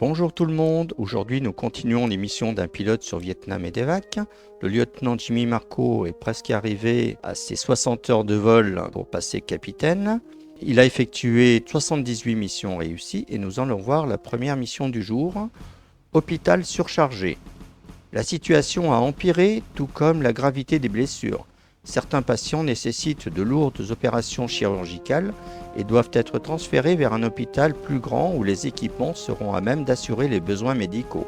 Bonjour tout le monde, aujourd'hui nous continuons l'émission d'un pilote sur Vietnam MEDEVAC. Le lieutenant Jimmy Marco est presque arrivé à ses 60 heures de vol pour passer capitaine. Il a effectué 78 missions réussies et nous allons voir la première mission du jour, hôpital surchargé. La situation a empiré, tout comme la gravité des blessures. Certains patients nécessitent de lourdes opérations chirurgicales et doivent être transférés vers un hôpital plus grand où les équipements seront à même d'assurer les besoins médicaux.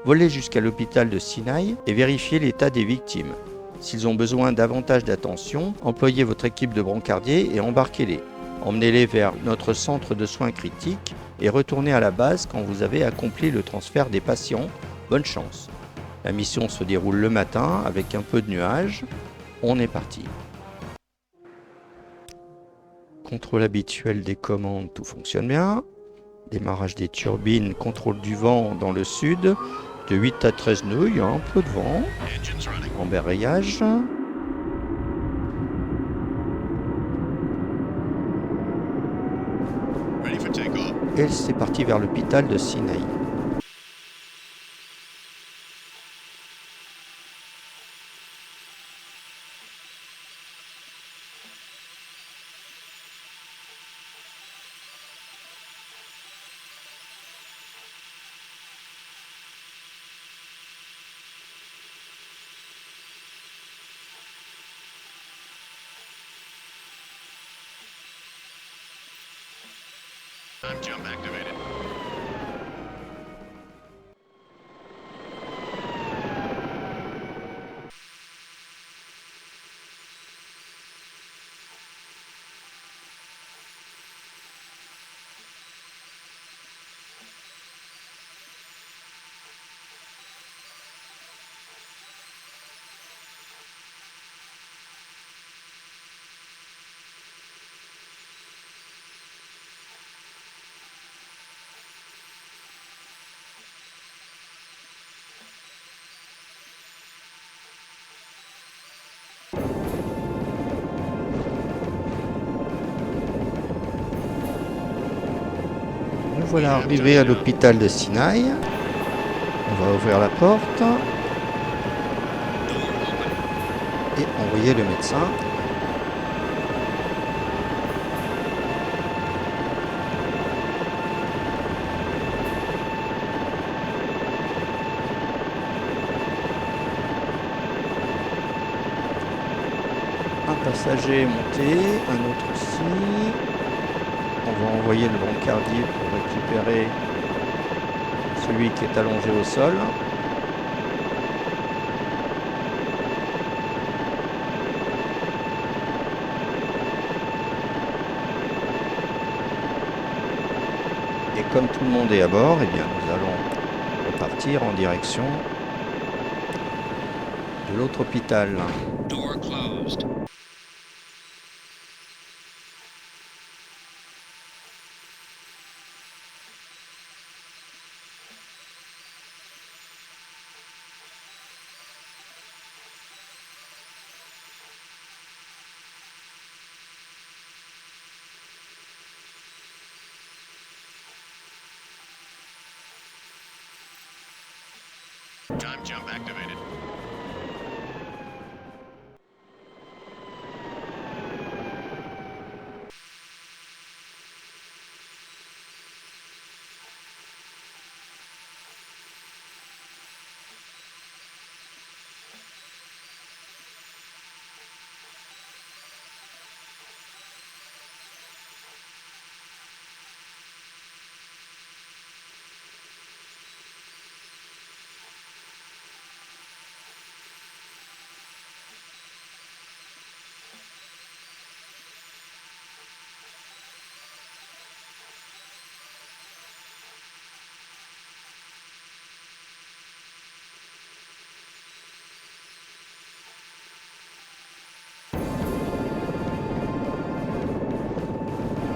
Volez jusqu'à l'hôpital de Sinaï et vérifiez l'état des victimes. S'ils ont besoin davantage d'attention, employez votre équipe de brancardiers et embarquez-les. Emmenez-les vers notre centre de soins critiques et retournez à la base quand vous avez accompli le transfert des patients. Bonne chance. La mission se déroule le matin avec un peu de nuages. On est parti. Contrôle habituel des commandes, tout fonctionne bien. Démarrage des turbines, contrôle du vent dans le sud. De 8 à 13 nœuds, il y a un peu de vent. Embrayage. Et c'est parti vers l'hôpital de Sinaï. Time jump activated. Nous voilà arrivés à l'hôpital de Sinaï. On va ouvrir la porte et envoyer le médecin. Un passager est monté, un autre aussi. On va envoyer le brancardier pour récupérer celui qui est allongé au sol. Et comme tout le monde est à bord, eh bien, nous allons repartir en direction de l'autre hôpital. Door closed. Time jump activated.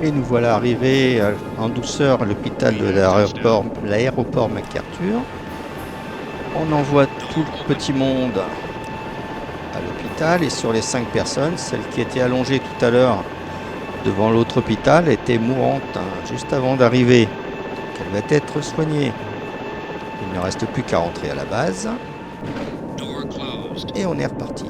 Et nous voilà arrivés en douceur à l'hôpital de l'aéroport MacArthur. On envoie tout le petit monde à l'hôpital et sur les 5 personnes, celle qui était allongée tout à l'heure devant l'autre hôpital était mourante juste avant d'arriver Elle va être soignée. Il ne reste plus qu'à rentrer à la base. Door closed. Et on est reparti.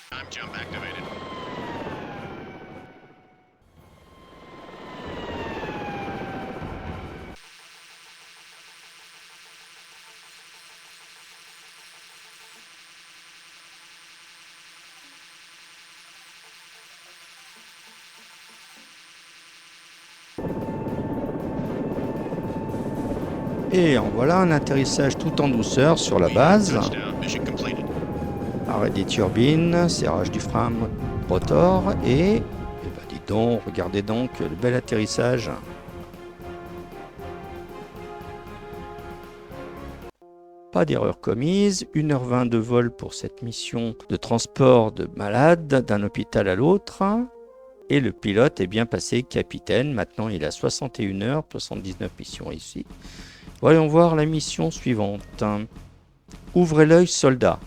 Time jump activated. Et en voilà un atterrissage tout en douceur sur la base. Touchdown. Mission completed. Arrêt des turbines, serrage du frein rotor et... ben dis donc, regardez donc le bel atterrissage. Pas d'erreur commise, 1h20 de vol pour cette mission de transport de malades d'un hôpital à l'autre. Et le pilote est bien passé capitaine, maintenant il a 61 heures, 79 missions ici. Voyons voir la mission suivante. Ouvrez l'œil soldat.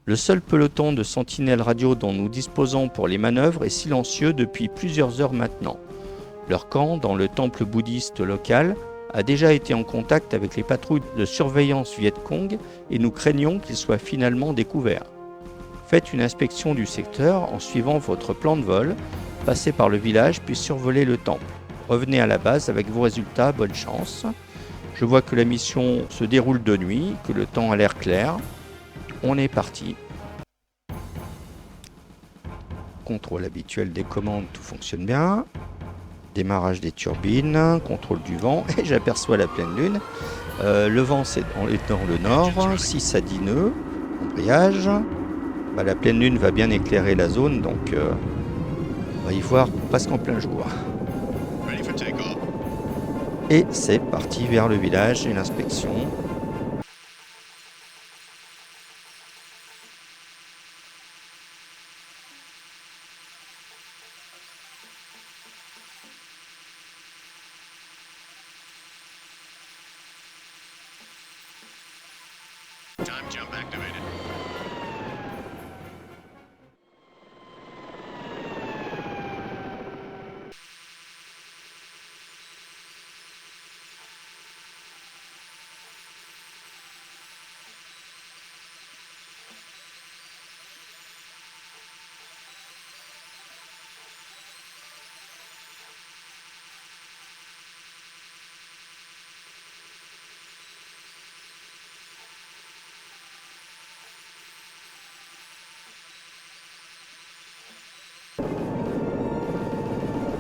Le seul peloton de sentinelles radio dont nous disposons pour les manœuvres est silencieux depuis plusieurs heures maintenant. Leur camp, dans le temple bouddhiste local, a déjà été en contact avec les patrouilles de surveillance Viet Cong et nous craignons qu'ils soient finalement découverts. Faites une inspection du secteur en suivant votre plan de vol, passez par le village puis survolez le temple. Revenez à la base avec vos résultats, bonne chance. Je vois que la mission se déroule de nuit, que le temps a l'air clair. On est parti. Contrôle habituel des commandes, tout fonctionne bien. Démarrage des turbines, contrôle du vent, et j'aperçois la pleine lune. Le vent c'est dans le nord, 6 à 10 nœuds, embrayage. La pleine lune va bien éclairer la zone, donc on va y voir presque en plein jour. Ready for takeoff. Et c'est parti vers le village et l'inspection. Time jump activated.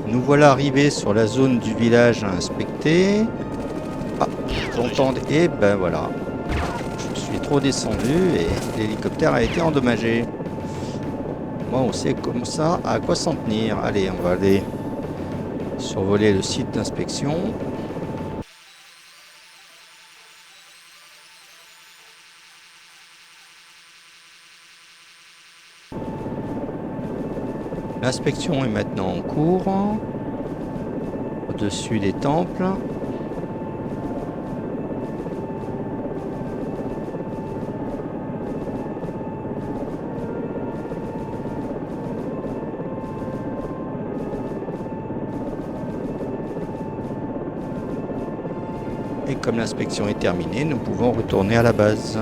Nous voilà arrivés sur la zone du village à inspecter. Ah, vous entendez? Et ben voilà. Je suis trop descendu et l'hélicoptère a été endommagé. Moi, on sait comme ça à quoi s'en tenir. Allez, on va aller survoler le site d'inspection. L'inspection est maintenant en cours, au-dessus des temples. Et comme l'inspection est terminée, nous pouvons retourner à la base.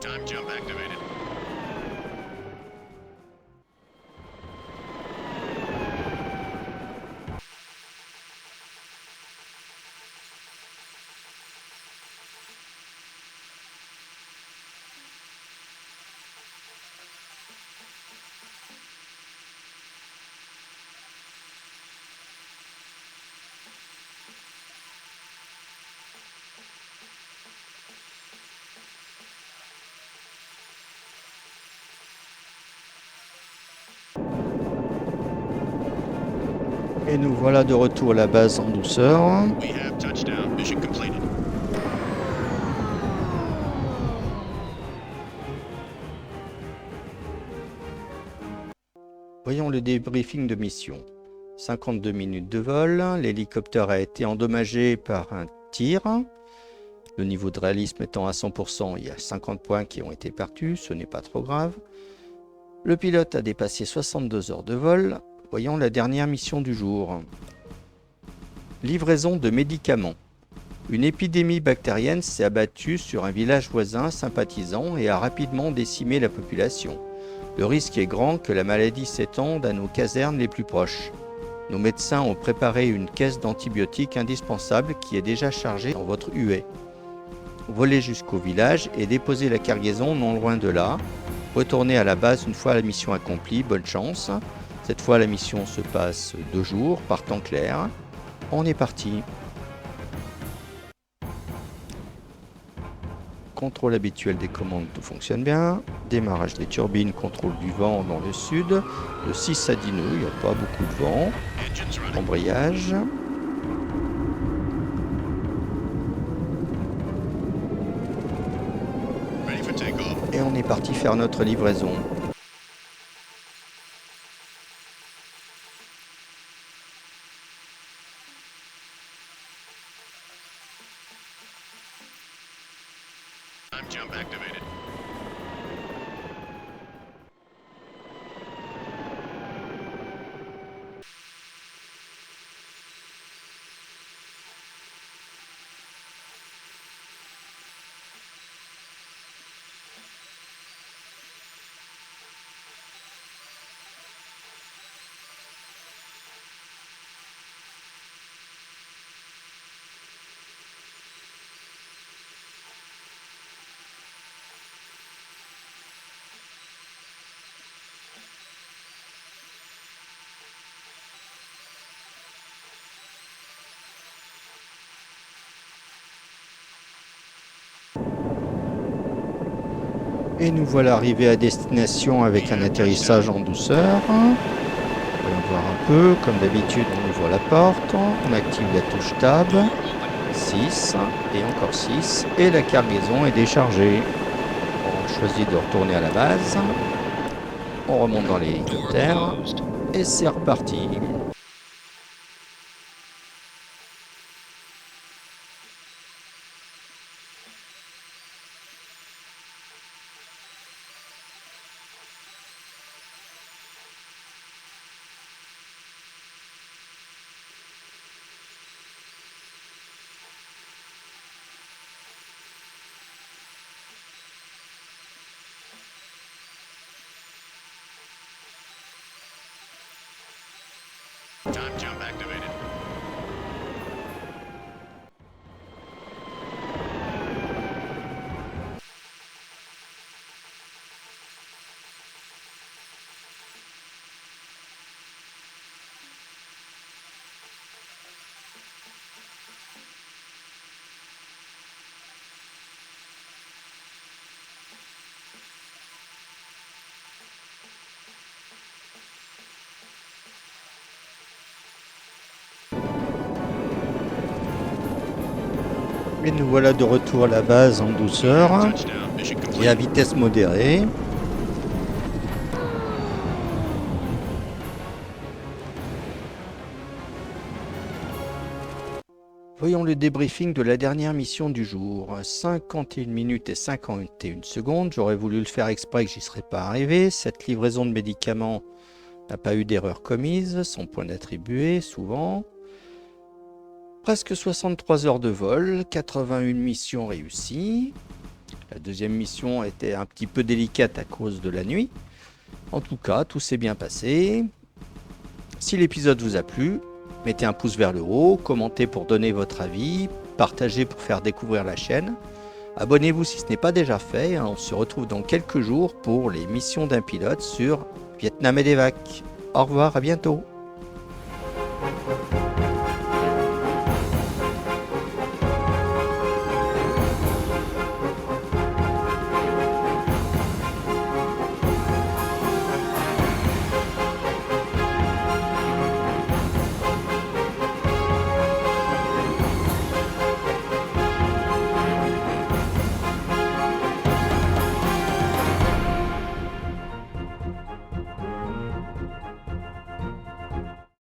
Time jump activated. Et nous voilà de retour à la base en douceur. We have touchdown. Mission completed. Voyons le débriefing de mission. 52 minutes de vol, l'hélicoptère a été endommagé par un tir. Le niveau de réalisme étant à 100%, il y a 50 points qui ont été perdus, ce n'est pas trop grave. Le pilote a dépassé 62 heures de vol. Voyons la dernière mission du jour. Livraison de médicaments. Une épidémie bactérienne s'est abattue sur un village voisin sympathisant et a rapidement décimé la population. Le risque est grand que la maladie s'étende à nos casernes les plus proches. Nos médecins ont préparé une caisse d'antibiotiques indispensable qui est déjà chargée dans votre huée. Volez jusqu'au village et déposez la cargaison non loin de là. Retournez à la base une fois la mission accomplie, bonne chance. Cette fois la mission se passe 2 jours par temps clair. On est parti. Contrôle habituel des commandes, tout fonctionne bien. Démarrage des turbines, contrôle du vent dans le sud. De 6 à 10 nœuds, il n'y a pas beaucoup de vent. Engines running. Embrayage. Ready for takeoff. Et on est parti faire notre livraison. Time jump activated. Et nous voilà arrivés à destination avec un atterrissage en douceur. Voyons voir un peu. Comme d'habitude, on ouvre la porte. On active la touche Tab. 6 et encore 6. Et la cargaison est déchargée. On choisit de retourner à la base. On remonte dans l'hélicoptère. Et c'est reparti. Time jump activated. Et nous voilà de retour à la base en douceur Touchdown. Mission et à complete. vitesse modérée. Voyons le débriefing de la dernière mission du jour. 51 minutes et 51 secondes. J'aurais voulu le faire exprès que j'y serais pas arrivé. Cette livraison de médicaments n'a pas eu d'erreur commise, sans point attribué, souvent. Presque 63 heures de vol, 81 missions réussies. La deuxième mission était un petit peu délicate à cause de la nuit. En tout cas, tout s'est bien passé. Si l'épisode vous a plu, mettez un pouce vers le haut, commentez pour donner votre avis, partagez pour faire découvrir la chaîne. Abonnez-vous si ce n'est pas déjà fait. On se retrouve dans quelques jours pour les missions d'un pilote sur Vietnam Medevac. Au revoir, à bientôt.